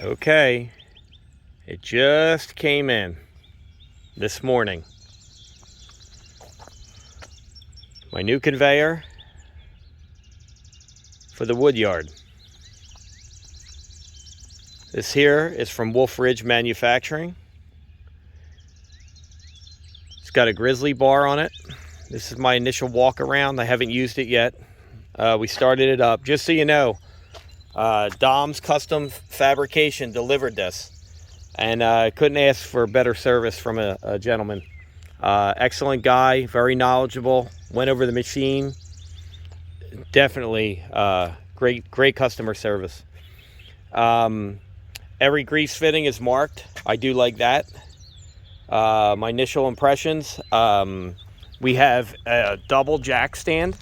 Okay, it just came in this morning. My new conveyor for the wood yard. This here is from Wolferidge Manufacturing. It's got a Grizzly Bar on it. This is my initial walk around. I haven't used it yet. We started it up. Just so you know, Dom's Custom Fabrication delivered this, and I couldn't ask for better service from a gentleman. Excellent guy, very knowledgeable, went over the machine. Definitely great customer service. Every grease fitting is marked. I do like that. My initial impressions, we have a double jack stand.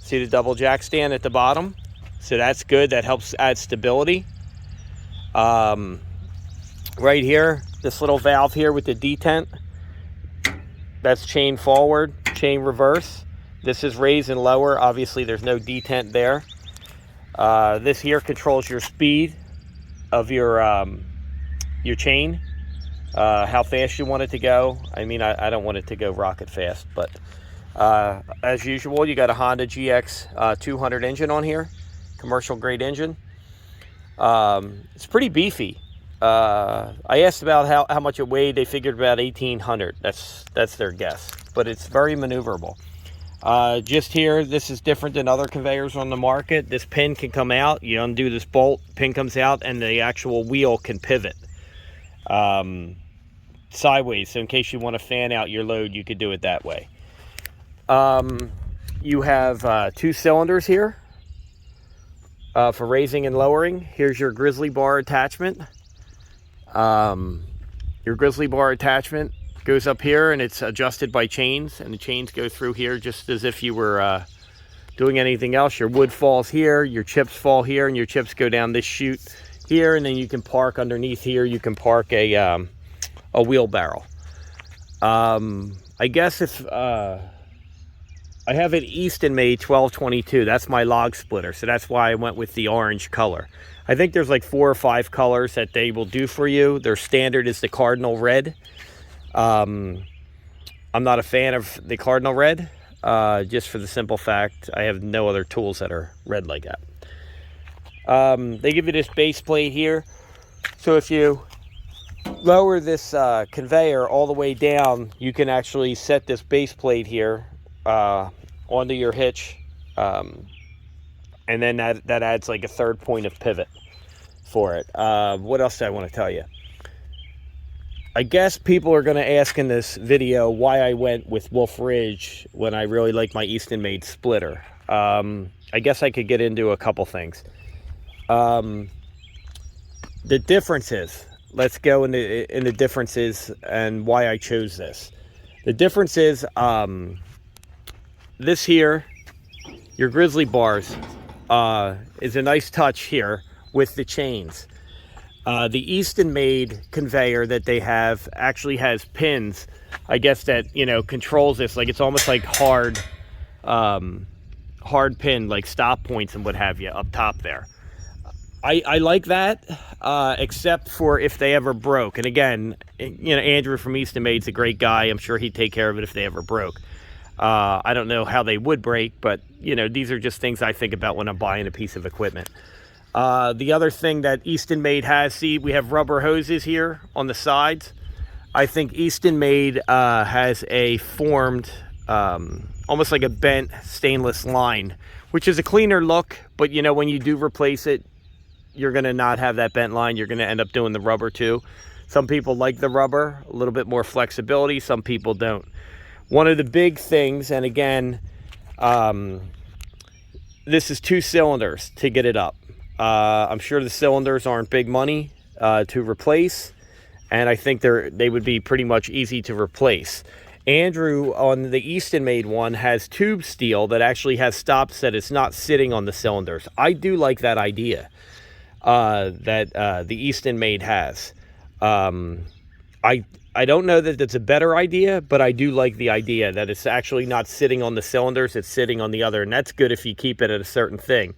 See the double jack stand at the bottom? So that's good. That helps add stability. Right here, this little valve here with the detent, that's chain forward, chain reverse. This is raise and lower. Obviously, there's no detent there. This here controls your speed of your chain, how fast you want it to go. I mean, I don't want it to go rocket fast, but as usual, you got a Honda GX 200 engine on here, commercial grade engine. It's pretty beefy. I asked about how much it weighed. They figured about 1,800. That's their guess, but it's very maneuverable. Just here, this is different than other conveyors on the market. This pin can come out. You undo this bolt, pin comes out, and the actual wheel can pivot sideways. So in case you want to fan out your load, you could do it that way. You have 2 cylinders here for raising and lowering. Here's your Grizzly Bar attachment. Your Grizzly Bar attachment goes up here, and it's adjusted by chains, and the chains go through here just as if you were doing anything else. Your wood falls here, your chips fall here, and your chips go down this chute here, and then you can park underneath here. You can park a wheelbarrow. I guess if I have an Easton made 1222, that's my log splitter, so that's why I went with the orange color. I think there's like 4 or 5 colors that they will do for you. Their standard is the cardinal red. I'm not a fan of the cardinal red, just for the simple fact I have no other tools that are red like that. They give you this base plate here, so if you lower this conveyor all the way down, you can actually set this base plate here onto your hitch, and then that adds like a 3rd point of pivot for it. What else do I want to tell you? I guess people are going to ask in this video why I went with Wolferidge when I really like my Easton made splitter. I guess I could get into a couple things. The differences. Let's go into the differences and why I chose this. The difference is this here, your Grizzly Bars, is a nice touch here with the chains. The Easton made conveyor that they have actually has pins, I guess, that, controls this. Like, it's almost like hard pin, like stop points and what have you up top there. I like that, except for if they ever broke. And again, Andrew from Easton Made's a great guy. I'm sure he'd take care of it if they ever broke. I don't know how they would break, but these are just things I think about when I'm buying a piece of equipment. The other thing that Easton Made has, see, we have rubber hoses here on the sides. I think Easton Made has a formed, almost like a bent stainless line, which is a cleaner look, but when you do replace it, you're going to not have that bent line. You're going to end up doing the rubber too. Some people like the rubber, a little bit more flexibility. Some people don't. One of the big things, and again, this is 2 cylinders to get it up. I'm sure the cylinders aren't big money to replace, and I think they would be pretty much easy to replace. Andrew on the Easton Made one has tube steel that actually has stops that it's not sitting on the cylinders. I do like that idea that the Easton Made has. I don't know that it's a better idea, but I do like the idea that it's actually not sitting on the cylinders, it's sitting on the other, and that's good if you keep it at a certain thing.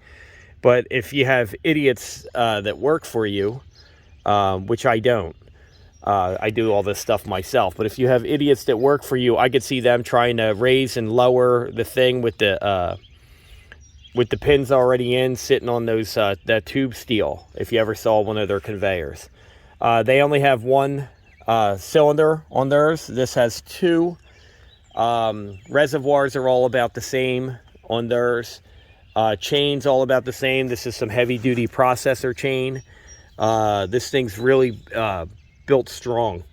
But if you have idiots that work for you, which I don't, I do all this stuff myself. But if you have idiots that work for you, I could see them trying to raise and lower the thing with the pins already in, sitting on those that tube steel. If you ever saw one of their conveyors, they only have one cylinder on theirs. This has two. Reservoirs are all about the same on theirs. Chains all about the same. This is some heavy duty processor chain. This thing's really built strong.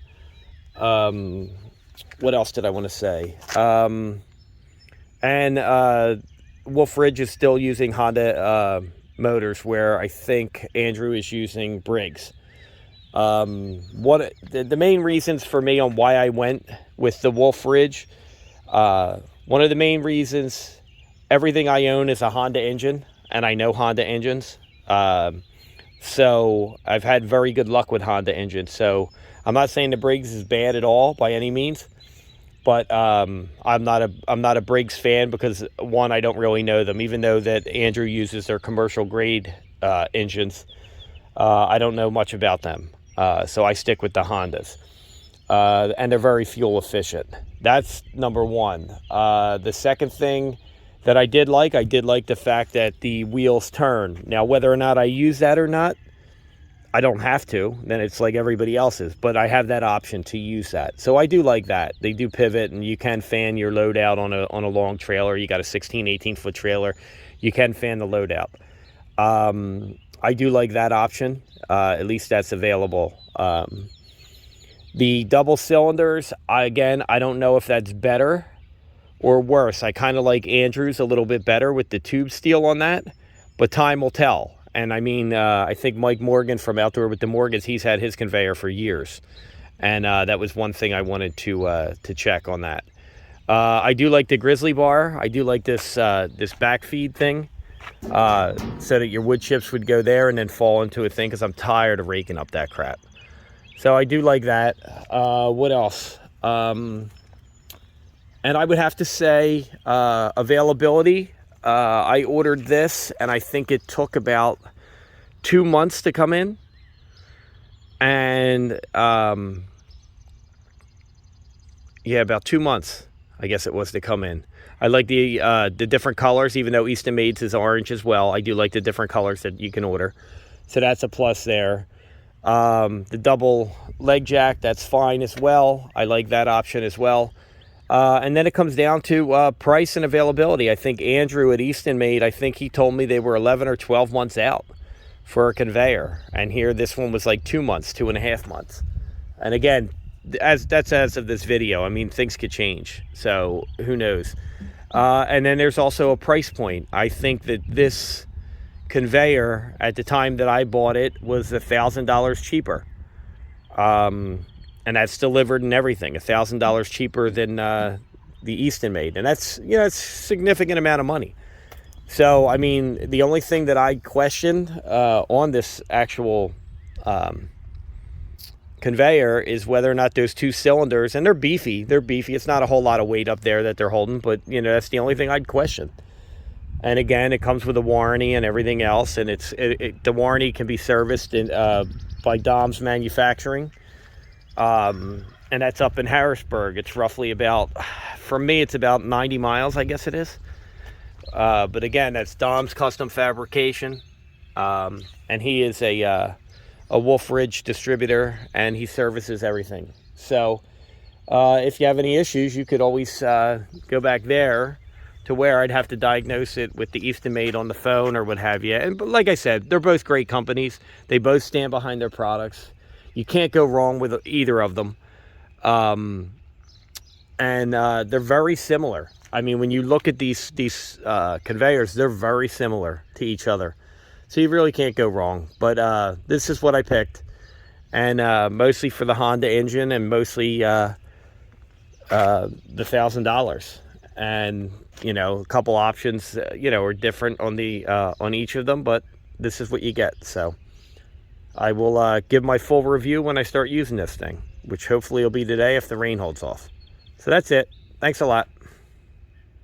What else did I want to say? Wolferidge is still using Honda motors, where I think Andrew is using Briggs. The main reasons for me on why I went with the Wolferidge, one of the main reasons, everything I own is a Honda engine, and I know Honda engines. So I've had very good luck with Honda engines. So I'm not saying the Briggs is bad at all by any means, but I'm not a Briggs fan because, one, I don't really know them. Even though that Andrew uses their commercial grade engines, I don't know much about them. So I stick with the Hondas, and they're very fuel efficient. That's number one. The second thing that I did like the fact that the wheels turn. Now, whether or not I use that or not, I don't have to. Then it's like everybody else's, but I have that option to use that. So I do like that. They do pivot, and you can fan your load out on a long trailer. You got a 16, 18-foot trailer. You can fan the load out. I do like that option. At least that's available. The double cylinders, I don't know if that's better or worse. I kind of like Andrew's a little bit better with the tube steel on that, but time will tell. And I mean, I think Mike Morgan from Outdoor with the Morgans, he's had his conveyor for years, and that was one thing I wanted to check on that. I do like the Grizzly Bar. I do like this back feed thing, so that your wood chips would go there and then fall into a thing, because I'm tired of raking up that crap. So I do like that. What else? And I would have to say availability. I ordered this, and I think it took about 2 months to come in. And yeah, about 2 months, I guess it was, to come in. I like the different colors, even though Easton Made's is orange as well. I do like the different colors that you can order. So that's a plus there. The double leg jack, that's fine as well. I like that option as well. And then it comes down to price and availability. I think Andrew at Easton Made, I think he told me they were 11 or 12 months out for a conveyor. And here, this one was like 2 months, 2.5 months. And again, that's as of this video. I mean, things could change. So who knows? And then there's also a price point. I think that this conveyor, at the time that I bought it, was $1,000 cheaper. And that's delivered and everything, $1,000 cheaper than the Easton Made. And that's, you know, it's a significant amount of money. So, I mean, the only thing that I questioned on this actual conveyor is whether or not those two cylinders, and they're beefy. It's not a whole lot of weight up there that they're holding, but, you know, that's the only thing I'd question. And again, it comes with a warranty and everything else, and the warranty can be serviced by Dom's Manufacturing. And that's up in Harrisburg. It's roughly about, for me, it's about 90 miles, I guess it is. But again, that's Dom's Custom Fabrication. And he is a Wolferidge distributor, and he services everything. So if you have any issues, you could always go back there, to where I'd have to diagnose it with the Easton Made on the phone or what have you. But like I said, they're both great companies. They both stand behind their products. You can't go wrong with either of them. And they're very similar. I mean, when you look at these conveyors, they're very similar to each other. So you really can't go wrong. But this is what I picked. And mostly for the Honda engine, and mostly the $1,000. And, you know, a couple options, you know, are different on each of them, but this is what you get. So I will give my full review when I start using this thing, which hopefully will be today if the rain holds off. So that's it. Thanks a lot.